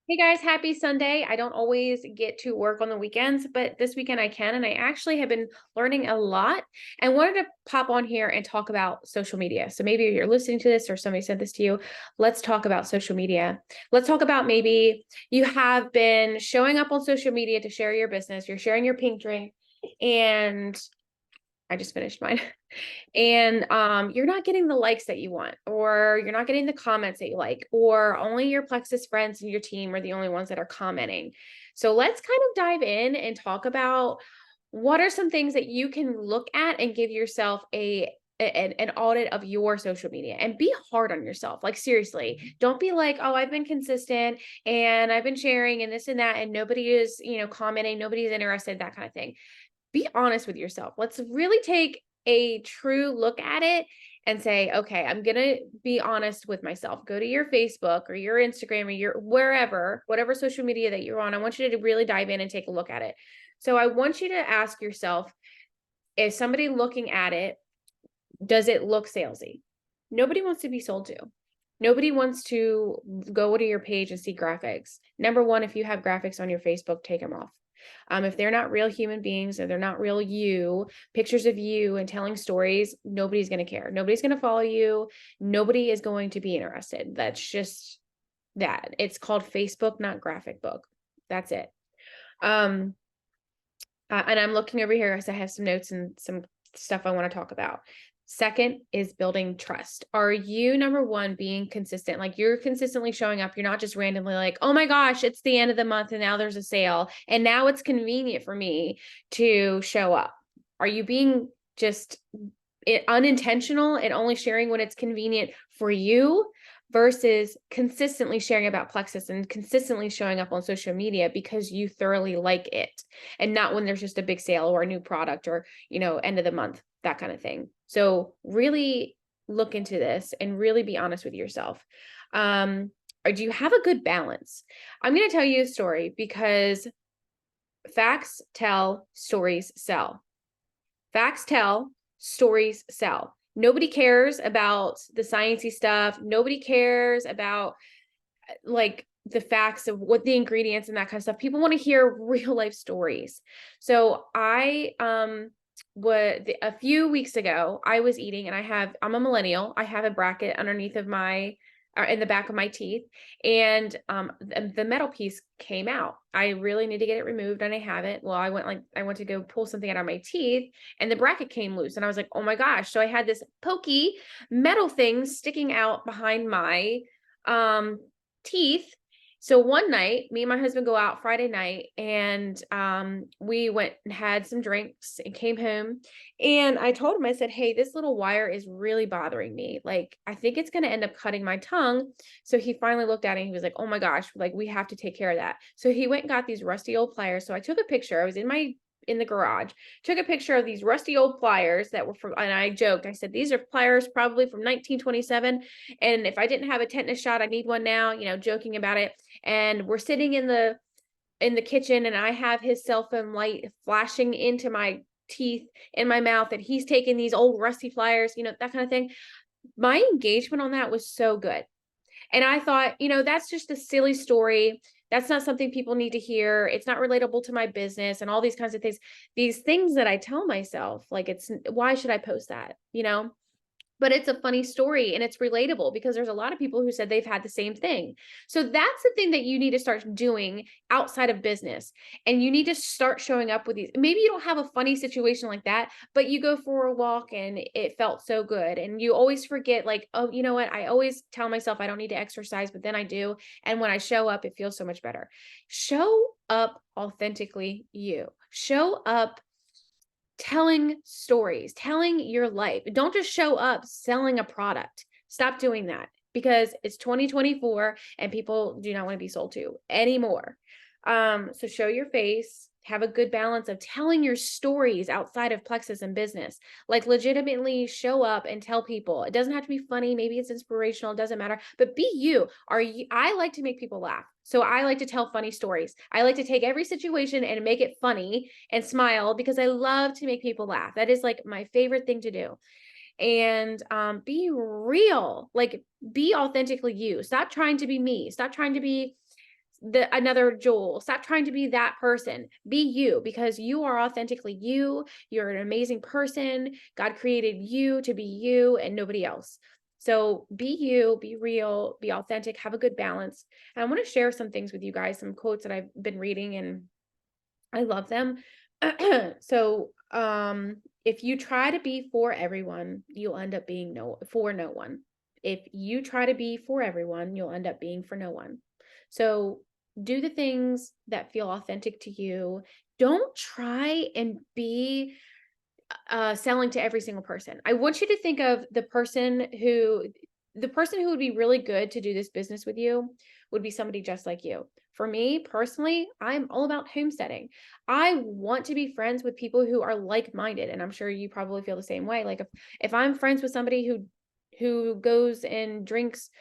Hey guys, happy Sunday. I don't always get to work on the weekends, but this weekend I can. And I actually have been learning a lot and wanted to pop on here and talk about social media. So maybe you're listening to this or somebody said this to you. Let's talk about social media. Let's talk about maybe you have been showing up on social media to share your business. You're sharing your pink drink and I just finished mine. And you're not getting the likes that you want, or you're not getting the comments that you like, or only your Plexus friends and your team are the only ones that are commenting. So let's kind of dive in and talk about what are some things that you can look at and give yourself an audit of your social media and be hard on yourself. Like seriously, don't be like, oh, I've been consistent and I've been sharing and this and that, and nobody is, commenting, nobody's interested, that kind of thing. Be honest with yourself. Let's really take a true look at it and say, okay, I'm going to be honest with myself. Go to your Facebook or your Instagram or your wherever, whatever social media that you're on. I want you to really dive in and take a look at it. So I want you to ask yourself, is somebody looking at it, does it look salesy? Nobody wants to be sold to. Nobody wants to go to your page and see graphics. Number one, if you have graphics on your Facebook, take them off. If they're not real human beings or they're not real you, pictures of you and telling stories, nobody's going to care. Nobody's going to follow you. Nobody is going to be interested. That's just that. It's called Facebook, not graphic book. That's it. And I'm looking over here as I have some notes and some stuff I want to talk about. Second is building trust. Are you, number one, being consistent? Like you're consistently showing up. You're not just randomly like, oh my gosh, it's the end of the month and now there's a sale. And now it's convenient for me to show up. Are you being just unintentional and only sharing when it's convenient for you versus consistently sharing about Plexus and consistently showing up on social media because you thoroughly like it and not when there's just a big sale or a new product or, end of the month, that kind of thing. So really look into this and really be honest with yourself. Or do you have a good balance? I'm going to tell you a story because facts tell, stories sell. Facts tell, stories sell. Nobody cares about the sciencey stuff. Nobody cares about like the facts of what the ingredients and that kind of stuff. People want to hear real life stories. So I a few weeks ago I was eating and I'm a millennial. I have a bracket underneath of my in the back of my teeth, and the metal piece came out. I really need to get it removed and I haven't. Well, I went to go pull something out of my teeth and the bracket came loose and I was like, oh my gosh. So I had this pokey metal thing sticking out behind my teeth. So one night, me and my husband go out Friday night and we went and had some drinks and came home. And I told him, I said, hey, this little wire is really bothering me. Like, I think it's going to end up cutting my tongue. So he finally looked at it and he was like, oh my gosh, like we have to take care of that. So he went and got these rusty old pliers. So I took a picture. I was in the garage, took a picture of these rusty old pliers that were from, and I joked, I said, these are pliers probably from 1927. And if I didn't have a tetanus shot, I need one now, joking about it. And we're sitting in the kitchen and I have his cell phone light flashing into my teeth in my mouth and he's taking these old rusty pliers, that kind of thing. My engagement on that was so good. And I thought, that's just a silly story. That's not something people need to hear. It's not relatable to my business and all these kinds of things. These things that I tell myself, like why should I post that? But it's a funny story and it's relatable because there's a lot of people who said they've had the same thing. So that's the thing that you need to start doing outside of business. And you need to start showing up with these. Maybe you don't have a funny situation like that, but you go for a walk and it felt so good. And you always forget, like, oh, you know what? I always tell myself I don't need to exercise, but then I do. And when I show up, it feels so much better. Show up authentically you. Show up telling stories, telling your life. Don't just show up selling a product. Stop doing that because it's 2024 and people do not want to be sold to anymore. So show your face, have a good balance of telling your stories outside of Plexus and business. Like legitimately show up and tell people. It doesn't have to be funny. Maybe it's inspirational. It doesn't matter. But be you. I like to make people laugh. So I like to tell funny stories. I like to take every situation and make it funny and smile because I love to make people laugh. That is like my favorite thing to do. And be real, like be authentically you. Stop trying to be me. Stop trying to be another Joel. Stop trying to be that person. Be you, because you are authentically you. You're an amazing person. God created you to be you and nobody else. So be you, be real, be authentic, have a good balance. And I want to share some things with you guys, some quotes that I've been reading and I love them. So, if you try to be for everyone, you'll end up being for no one. If you try to be for everyone, you'll end up being for no one. So do the things that feel authentic to you. Don't try and be selling to every single person. I want you to think of the person who would be really good to do this business with you would be somebody just like you. For me personally, I'm all about homesteading. I want to be friends with people who are like-minded, and I'm sure you probably feel the same way. Like if I'm friends with somebody who goes and drinks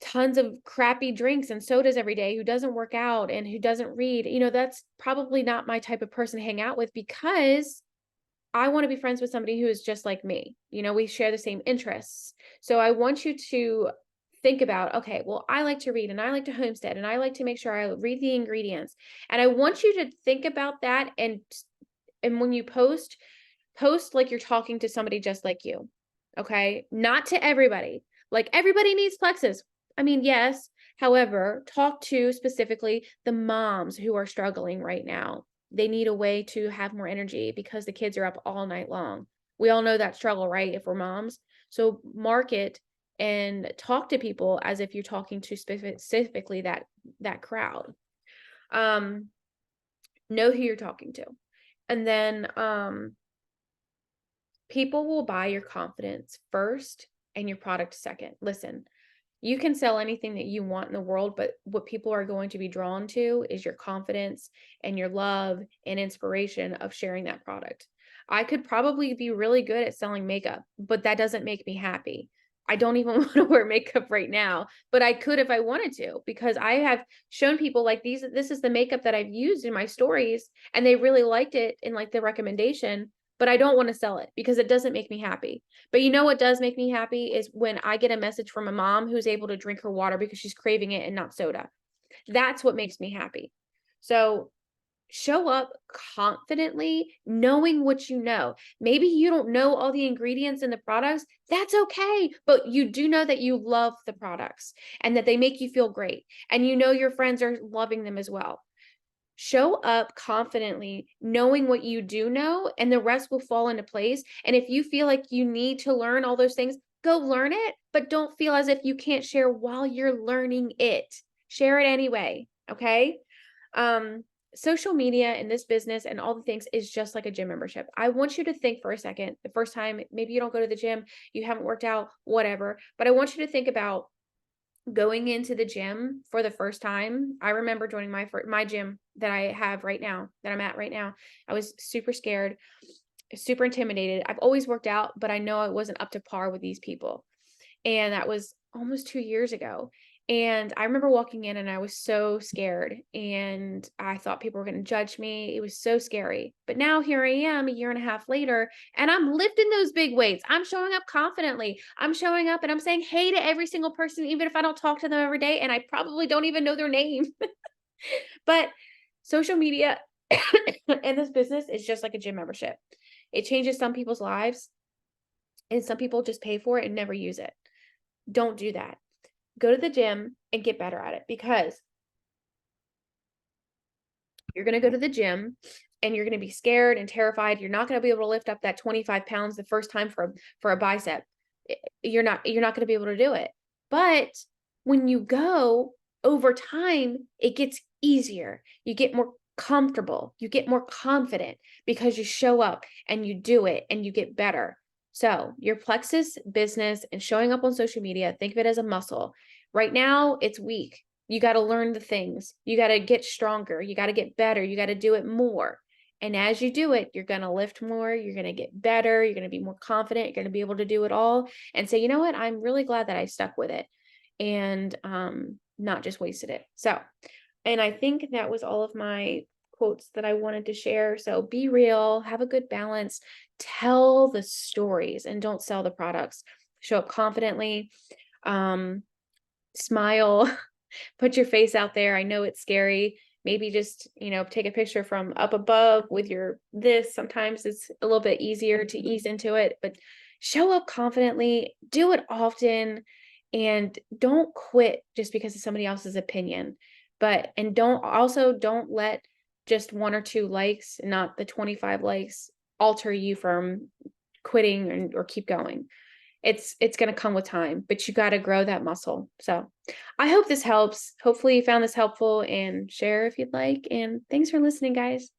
tons of crappy drinks and sodas every day, who doesn't work out and who doesn't read, that's probably not my type of person to hang out with, because I want to be friends with somebody who is just like me. We share the same interests. So I want you to think about, okay, well, I like to read and I like to homestead and I like to make sure I read the ingredients. And I want you to think about that, and when you post like you're talking to somebody just like you. Okay? Not to everybody. Like everybody needs Plexus. I mean, yes. However, talk to specifically the moms who are struggling right now. They need a way to have more energy because the kids are up all night long. We all know that struggle, right? If we're moms. So market and talk to people as if you're talking to specifically that crowd. Know who you're talking to. And then people will buy your confidence first and your product second. Listen, you can sell anything that you want in the world, but what people are going to be drawn to is your confidence and your love and inspiration of sharing that product. I could probably be really good at selling makeup, but that doesn't make me happy. I don't even want to wear makeup right now, but I could if I wanted to, because I have shown people like this is the makeup that I've used in my stories and they really liked it in like the recommendation, but I don't want to sell it because it doesn't make me happy. But you know what does make me happy is when I get a message from a mom who's able to drink her water because she's craving it and not soda. That's what makes me happy. So show up confidently, knowing what you know. Maybe you don't know all the ingredients in the products. That's okay. But you do know that you love the products and that they make you feel great. And you know your friends are loving them as well. Show up confidently, knowing what you do know, and the rest will fall into place. And if you feel like you need to learn all those things, go learn it, but don't feel as if you can't share while you're learning it. Share it anyway. Okay. Social media and this business and all the things is just like a gym membership. I want you to think for a second, the first time, maybe you don't go to the gym, you haven't worked out, whatever, but I want you to think about going into the gym for the first time. I remember joining my gym that I have right now, that I'm at right now. I was super scared, super intimidated. I've always worked out, but I know I wasn't up to par with these people. And that was almost 2 years ago. And I remember walking in and I was so scared and I thought people were going to judge me. It was so scary. But now here I am a year and a half later and I'm lifting those big weights. I'm showing up confidently. I'm showing up and I'm saying hey to every single person, even if I don't talk to them every day and I probably don't even know their name. But social media and this business is just like a gym membership. It changes some people's lives and some people just pay for it and never use it. Don't do that. Go to the gym and get better at it, because you're going to go to the gym and you're going to be scared and terrified. You're not going to be able to lift up that 25 pounds the first time for a bicep. You're not going to be able to do it. But when you go over time, it gets easier. You get more comfortable. You get more confident because you show up and you do it and you get better. So your Plexus business and showing up on social media, think of it as a muscle. Right now, it's weak. You got to learn the things. You got to get stronger. You got to get better. You got to do it more. And as you do it, you're going to lift more. You're going to get better. You're going to be more confident. You're going to be able to do it all and say, you know what? I'm really glad that I stuck with it and not just wasted it. So, and I think that was all of my quotes that I wanted to share. So be real, have a good balance, tell the stories and don't sell the products. Show up confidently, smile, put your face out there. I know it's scary. Maybe just, take a picture from up above with your this. Sometimes it's a little bit easier to ease into it, but show up confidently, do it often, and don't quit just because of somebody else's opinion. And don't let just 1 or 2 likes, not the 25 likes, alter you from quitting or keep going. It's going to come with time, but you got to grow that muscle. So I hope this helps. Hopefully you found this helpful, and share if you'd like. And thanks for listening, guys.